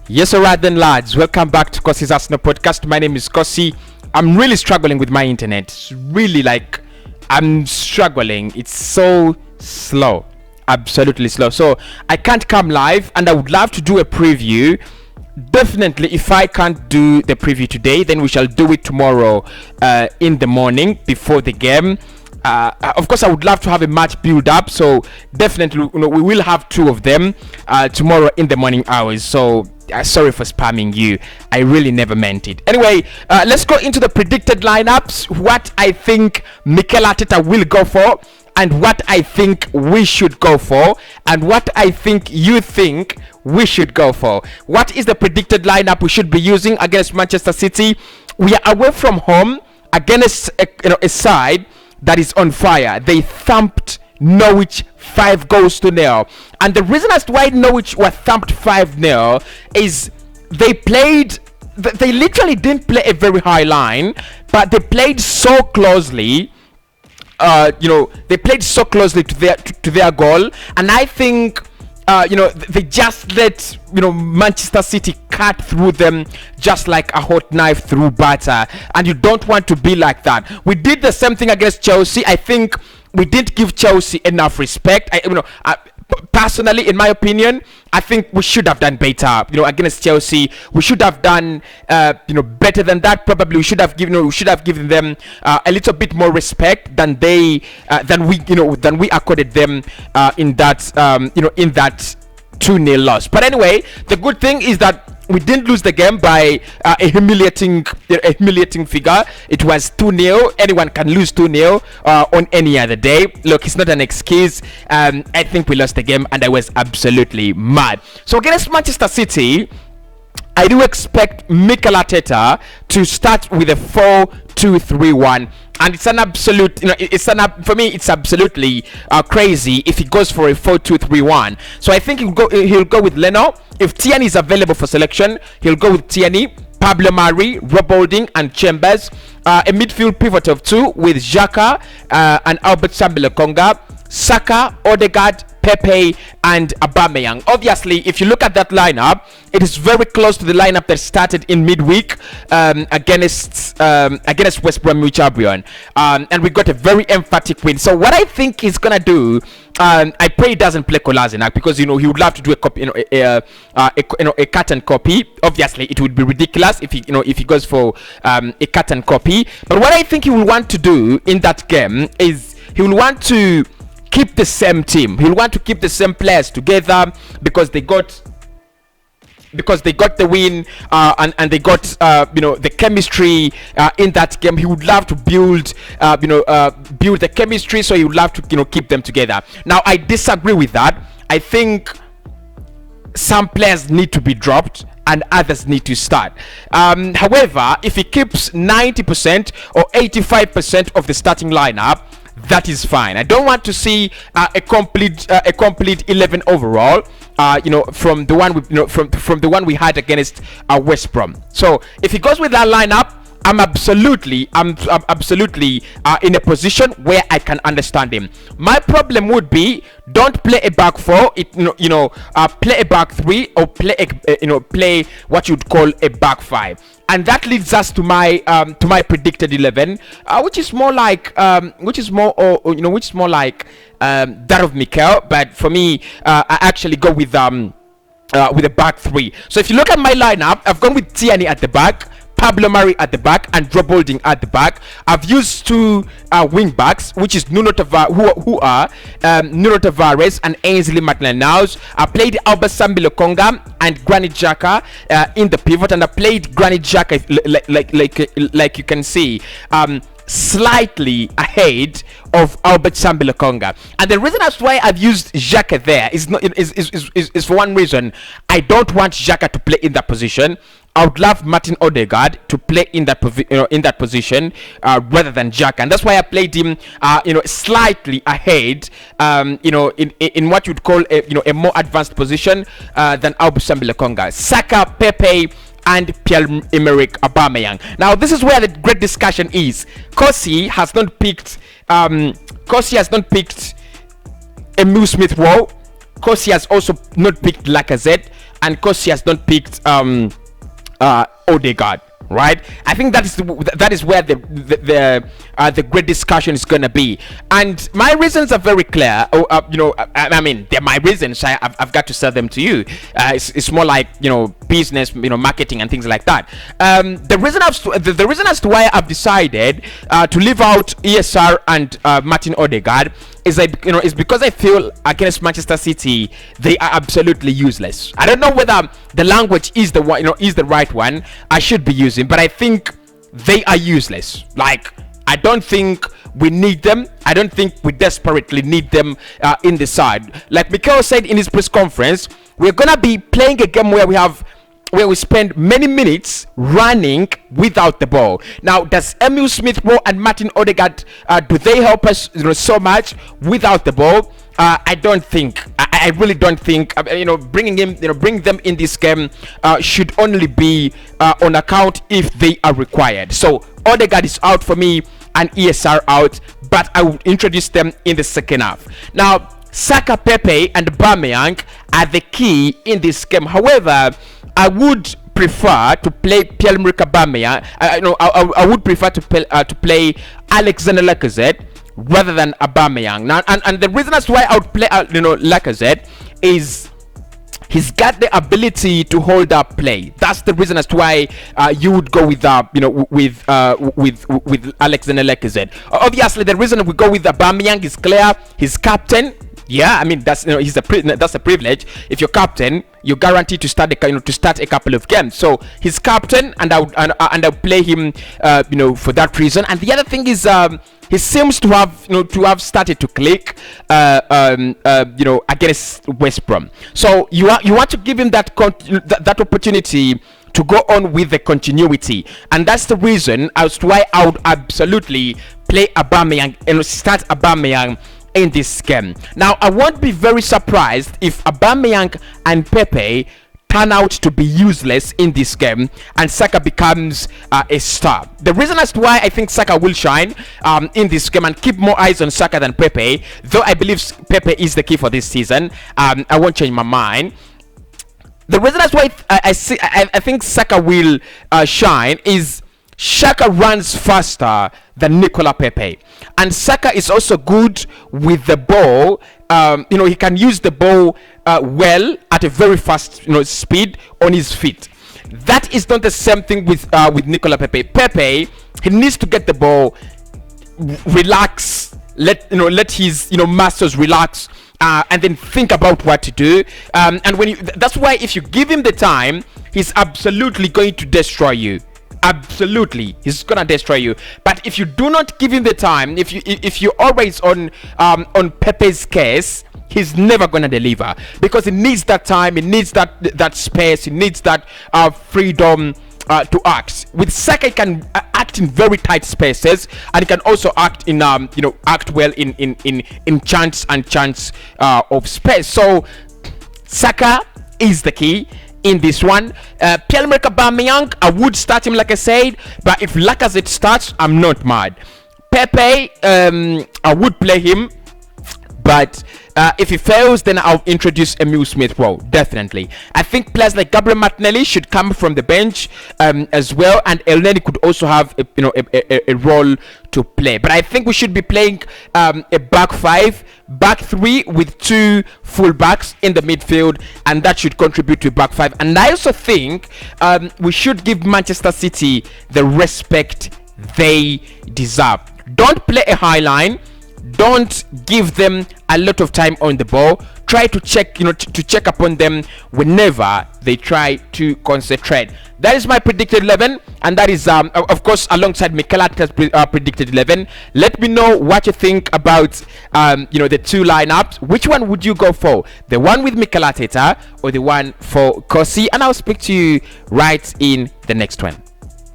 Yes, alright then, lads. Welcome back to Cossy's Arsenal podcast. My name is Cossy. I'm really struggling with my internet. It's really I'm struggling. It's so slow, absolutely slow. So I can't come live, and I would love to do a preview. Definitely, if I can't do the preview today, then we shall do it tomorrow in the morning before the game. Of course, I would love to have a match build up, so definitely, we will have two of them tomorrow in the morning hours. So sorry for spamming you. I really never meant it. Anyway, let's go into the predicted lineups. What I think Mikel Arteta will go for, and what I think we should go for, and what I think you think we should go for. What is the predicted lineup we should be using against Manchester City? We are away from home against a side that is on fire. They thumped Norwich 5-0, and the reason as to why Norwich were thumped 5-0 is they literally didn't play a very high line, but they played so closely. They played so closely to their goal, and I think they just let Manchester City cut through them just like a hot knife through butter, and you don't want to be like that. We did the same thing against Chelsea. I think we didn't give Chelsea enough respect. Personally, in my opinion, I think we should have done better. Against Chelsea, we should have done better than that. Probably we should have given them a little bit more respect than we accorded them in that 2-0 loss. But anyway, the good thing is that we didn't lose the game by a humiliating figure. It was 2-0. Anyone can lose 2-0 on any other day. Look, it's not an excuse. I think we lost the game, and I was absolutely mad. So against Manchester City, I do expect Mikel Arteta to start with a 4-2-3-1. And it's an absolute, for me, it's absolutely crazy if he goes for a 4-2-3-1. So I think he'll go with Leno. If Tierney is available for selection, he'll go with Tierney, Pablo Mari, Rob Holding, and Chambers. A midfield pivot of two with Xhaka and Albert Sambi-Lokonga, Saka, Odegaard, Pepe, and Aubameyang. Obviously, if you look at that lineup, it is very close to the lineup that started in midweek against West Bromwich Albion, and we got a very emphatic win. So what I think he's gonna do, I pray he doesn't play Kolasinac, because he would love to do a copy, a cut and copy. Obviously, it would be ridiculous if he goes for a cut and copy. But what I think he will want to do in that game is he will want to keep the same team. He'll want to keep the same players together because they got the win, and they got the chemistry in that game. He would love to build the chemistry, so he would love to keep them together. Now, I disagree with that. I think some players need to be dropped and others need to start. However, if he keeps 90% or 85% of the starting lineup, that is fine. I don't want to see a complete 11 overall. From the one we had against West Brom. So if he goes with that lineup, I'm absolutely in a position where I can understand him. My problem would be, don't play a back four. Play a back three, or play what you'd call a back five. And that leads us to my predicted 11, which is more like that of Mikel. But for me, I actually go with a back three. So if you look at my lineup, I've gone with Tierney at the back, Pablo Mari at the back, and Rob Holding at the back. I've used two wing backs, which is Nuno Tavares and Ainsley Maitland-Niles. I played Albert Sambi-Lokonga and Granit Xhaka in the pivot, and I played Granit Xhaka like you can see, slightly ahead of Albert Sambi-Lokonga. And the reason that's why I've used Xhaka there is for one reason. I don't want Xhaka to play in that position. I would love Martin Odegaard to play in that position rather than Xhaka, and that's why I played him slightly ahead in what you'd call a more advanced position than Albert Sambi-Lokonga. Saka, Pepe, and Pierre-Emerick Aubameyang. Now, this is where the great discussion is. Cossy has not picked Emile Smith-Rowe. Cossy has also not picked Lacazette, and Cossy has not picked Odegaard, right? I think that is where the great discussion is gonna be, and my reasons are very clear. I mean, they're my reasons. I've got to sell them to you. It's more like business, marketing and things like that. The reason as to why I've decided to leave out ESR and Martin Odegaard is because I feel against Manchester City they are absolutely useless. I don't know whether the language is the one, is the right one I should be using, but I think they are useless. Like, I don't think we need them. I don't think we desperately need them in the side. Like Mikel said in his press conference, we're gonna be playing a game where we spend many minutes running without the ball. Now, does Emile Smith-Rowe and Martin Odegaard do they help us so much without the ball? I don't think. I really don't think. Bringing them in this game should only be on account if they are required. So Odegaard is out for me and ESR out, but I will introduce them in the second half. Now, Saka, Pepe, and Aubameyang are the key in this game. However, I would prefer to play Pierre-Emerick Aubameyang. I would prefer to play Alexander Lacazette rather than Aubameyang. Now, and the reason as to why I would play Lacazette is he's got the ability to hold up play. That's the reason as to why you would go with Alexander Lacazette. Obviously, the reason we go with Aubameyang is clear. He's captain. Yeah, I mean that's that's a privilege. If you're captain, you're guaranteed to start a couple of games. So he's captain, and I'll play him for that reason. And the other thing is he seems to have started to click against West Brom. So you want to give him that opportunity to go on with the continuity, and that's the reason as to why I would absolutely play Aubameyang and start Aubameyang in this game. Now, I won't be very surprised if Aubameyang and Pepe turn out to be useless in this game and Saka becomes a star. The reason as to why I think Saka will shine in this game and keep more eyes on Saka than Pepe, though I believe Pepe is the key for this season, I won't change my mind. The reason as why I think Saka will shine is Saka runs faster than Nicola Pepe, and Saka is also good with the ball. He can use the ball well at a very fast speed on his feet. That is not the same thing with Nicola Pepe. Pepe, he needs to get the ball, relax, let his masters relax, and then think about what to do. And that's why if you give him the time, he's absolutely going to destroy you. Absolutely, he's gonna destroy you. But if you do not give him the time, if you're always on Pepe's case, he's never gonna deliver, because he needs that time, he needs that space, he needs that freedom to act. With Saka, he can act in very tight spaces, and he can also act in act well in chance of space. So Saka is the key in this one. Pierre-Emerick Aubameyang, I would start him like I said, but if Lacazette starts, I'm not mad. Pepe, I would play him, but if he fails, then I'll introduce Emile Smith-Rowe, definitely. I think players like Gabriel Martinelli should come from the bench as well, and Elneny could also have a role to play. But I think we should be playing a back three with two fullbacks in the midfield, and that should contribute to a back five. And I also think we should give Manchester City the respect they deserve. Don't play a high line. Don't give them a lot of time on the ball. Try to check, to check upon them whenever they try to concentrate. That is my predicted 11, and that is, of course, alongside Mikel Arteta's predicted 11. Let me know what you think about, the two lineups. Which one would you go for? The one with Mikel Arteta or the one for Cossy? And I'll speak to you right in the next one.